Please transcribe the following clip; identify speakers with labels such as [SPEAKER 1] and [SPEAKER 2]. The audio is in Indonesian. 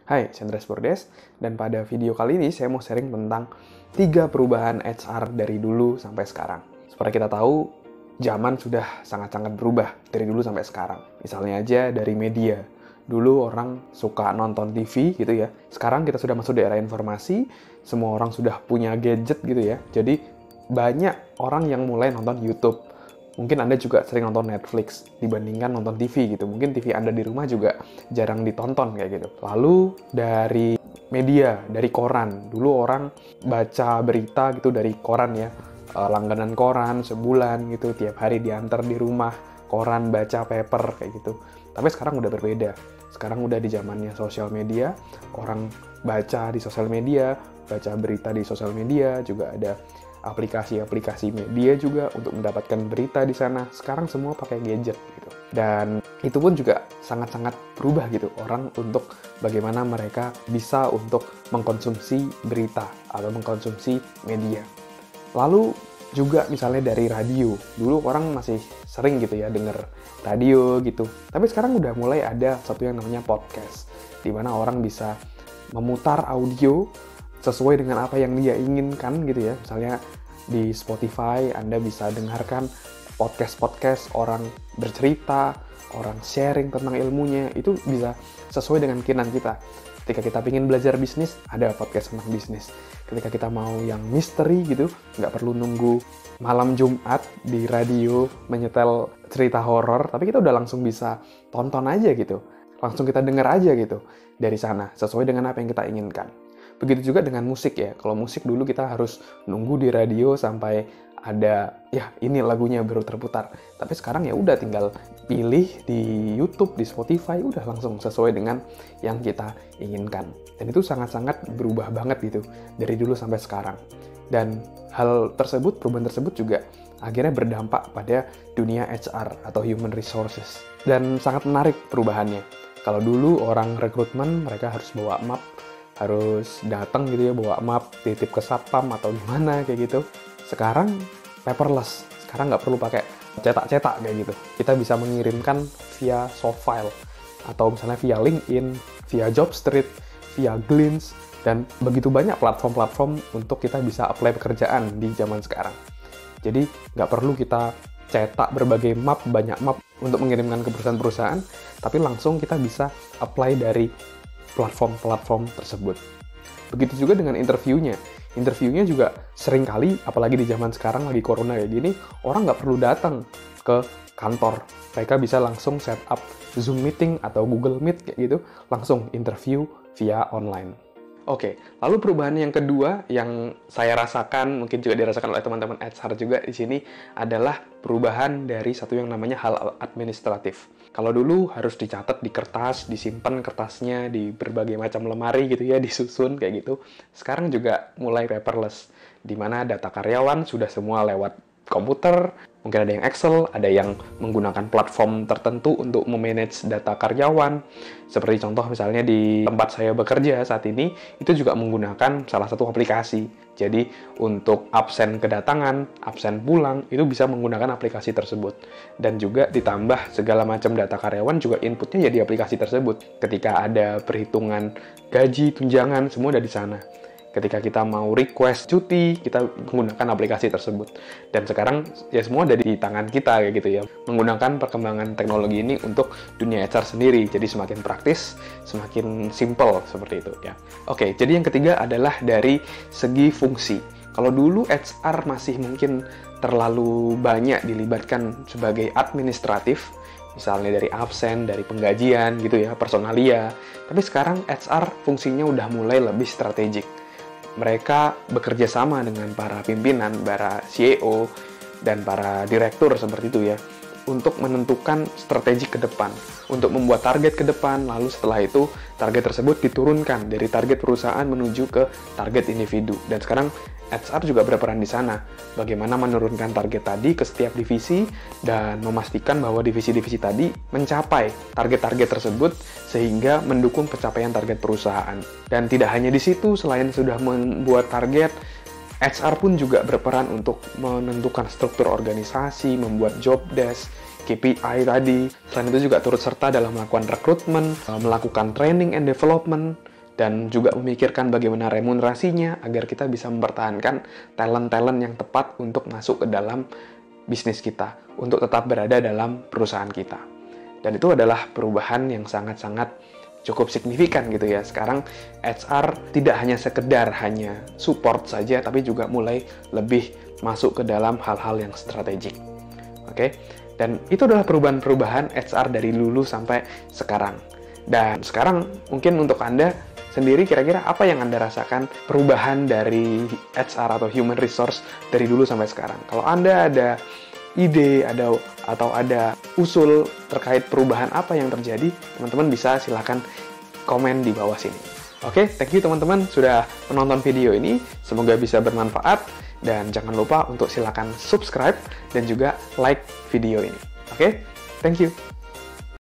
[SPEAKER 1] Hai, Chandra Spurdes, dan pada video kali ini saya mau sharing tentang 3 perubahan HR dari dulu sampai sekarang. Seperti kita tahu, zaman sudah sangat-sangat berubah dari dulu sampai sekarang. Misalnya aja dari media. Dulu orang suka nonton TV gitu ya. Sekarang kita sudah masuk di era informasi, semua orang sudah punya gadget gitu ya. Jadi banyak orang yang mulai nonton YouTube. Mungkin Anda juga sering nonton Netflix dibandingkan nonton TV gitu. Mungkin TV Anda di rumah juga jarang ditonton kayak gitu. Lalu dari media, dari koran. Dulu orang baca berita gitu dari koran ya. Langganan koran sebulan gitu, tiap hari diantar di rumah. Koran, baca paper kayak gitu. Tapi sekarang udah berbeda. Sekarang udah di zamannya sosial media. Orang baca di sosial media, baca berita di sosial media, juga ada aplikasi-aplikasi media juga untuk mendapatkan berita di sana. Sekarang semua pakai gadget gitu. Dan itu pun juga sangat-sangat berubah gitu orang untuk bagaimana mereka bisa untuk mengkonsumsi berita atau mengkonsumsi media. Lalu juga misalnya dari radio. Dulu orang masih sering gitu ya denger radio gitu. Tapi sekarang udah mulai ada satu yang namanya podcast, di mana orang bisa memutar audio sesuai dengan apa yang dia inginkan gitu ya. Misalnya di Spotify Anda bisa dengarkan podcast-podcast orang bercerita, orang sharing tentang ilmunya, itu bisa sesuai dengan keinginan kita. Ketika kita ingin belajar bisnis, ada podcast tentang bisnis. Ketika kita mau yang misteri gitu, nggak perlu nunggu malam Jumat di radio menyetel cerita horor, tapi kita udah langsung bisa tonton aja gitu. Langsung kita dengar aja gitu dari sana, sesuai dengan apa yang kita inginkan. Begitu juga dengan musik ya. Kalau musik dulu kita harus nunggu di radio sampai ada, ya ini lagunya baru terputar. Tapi sekarang ya udah tinggal pilih di YouTube, di Spotify, udah langsung sesuai dengan yang kita inginkan. Dan itu sangat-sangat berubah banget gitu dari dulu sampai sekarang. Dan hal tersebut, perubahan tersebut juga akhirnya berdampak pada dunia HR atau Human Resources. Dan sangat menarik perubahannya. Kalau dulu orang rekrutmen, mereka harus bawa map, harus datang gitu ya, bawa map, titip ke satpam atau gimana kayak gitu. Sekarang paperless, sekarang nggak perlu pakai cetak-cetak kayak gitu. Kita bisa mengirimkan via soft file, atau misalnya via LinkedIn, via Jobstreet, via Glints, dan begitu banyak platform-platform untuk kita bisa apply pekerjaan di zaman sekarang. Jadi nggak perlu kita cetak berbagai map, banyak map untuk mengirimkan ke perusahaan-perusahaan, tapi langsung kita bisa apply dari platform-platform tersebut. Begitu juga dengan interviewnya. Interviewnya juga sering kali, apalagi di zaman sekarang lagi corona kayak gini, orang nggak perlu datang ke kantor. Mereka bisa langsung set up Zoom meeting atau Google Meet kayak gitu, langsung interview via online. Oke, lalu perubahan yang kedua yang saya rasakan, mungkin juga dirasakan oleh teman-teman HR juga di sini, adalah perubahan dari satu yang namanya hal administratif. Kalau dulu harus dicatat di kertas, disimpan kertasnya di berbagai macam lemari gitu ya, disusun kayak gitu. Sekarang juga mulai paperless, di mana data karyawan sudah semua lewat komputer, mungkin ada yang Excel, ada yang menggunakan platform tertentu untuk memanage data karyawan. Seperti contoh misalnya di tempat saya bekerja saat ini, itu juga menggunakan salah satu aplikasi. Jadi untuk absen kedatangan, absen pulang, itu bisa menggunakan aplikasi tersebut. Dan juga ditambah segala macam data karyawan juga inputnya jadi aplikasi tersebut. Ketika ada perhitungan gaji, tunjangan, semua ada di sana. Ketika kita mau request cuti, kita menggunakan aplikasi tersebut. Dan sekarang ya semua ada di tangan kita kayak gitu ya. Menggunakan perkembangan teknologi ini untuk dunia HR sendiri. Jadi semakin praktis, semakin simple seperti itu ya. Oke, jadi yang ketiga adalah dari segi fungsi. Kalau dulu HR masih mungkin terlalu banyak dilibatkan sebagai administratif, misalnya dari absen, dari penggajian gitu ya, personalia. Tapi sekarang HR fungsinya udah mulai lebih strategik. Mereka bekerja sama dengan para pimpinan, para CEO, dan para direktur seperti itu ya, untuk menentukan strategi ke depan, untuk membuat target ke depan, lalu setelah itu target tersebut diturunkan dari target perusahaan menuju ke target individu. Dan sekarang HR juga berperan di sana, bagaimana menurunkan target tadi ke setiap divisi dan memastikan bahwa divisi-divisi tadi mencapai target-target tersebut sehingga mendukung pencapaian target perusahaan. Dan tidak hanya di situ, selain sudah membuat target, HR pun juga berperan untuk menentukan struktur organisasi, membuat job desk, KPI tadi. Selain itu juga turut serta dalam melakukan rekrutmen, melakukan training and development, dan juga memikirkan bagaimana remunerasinya agar kita bisa mempertahankan talent-talent yang tepat untuk masuk ke dalam bisnis kita, untuk tetap berada dalam perusahaan kita. Dan itu adalah perubahan yang sangat-sangat cukup signifikan gitu ya. Sekarang HR tidak hanya sekedar hanya support saja, tapi juga mulai lebih masuk ke dalam hal-hal yang strategik. Oke? Dan itu adalah perubahan-perubahan HR dari dulu sampai sekarang. Dan sekarang mungkin untuk Anda sendiri kira-kira apa yang Anda rasakan perubahan dari HR atau human resource dari dulu sampai sekarang? Kalau Anda ada ide atau ada usul terkait perubahan apa yang terjadi, teman-teman bisa silahkan komen di bawah sini. Oke, thank you teman-teman sudah menonton video ini. Semoga bisa bermanfaat dan jangan lupa untuk silahkan subscribe dan juga like video ini. Oke, thank you.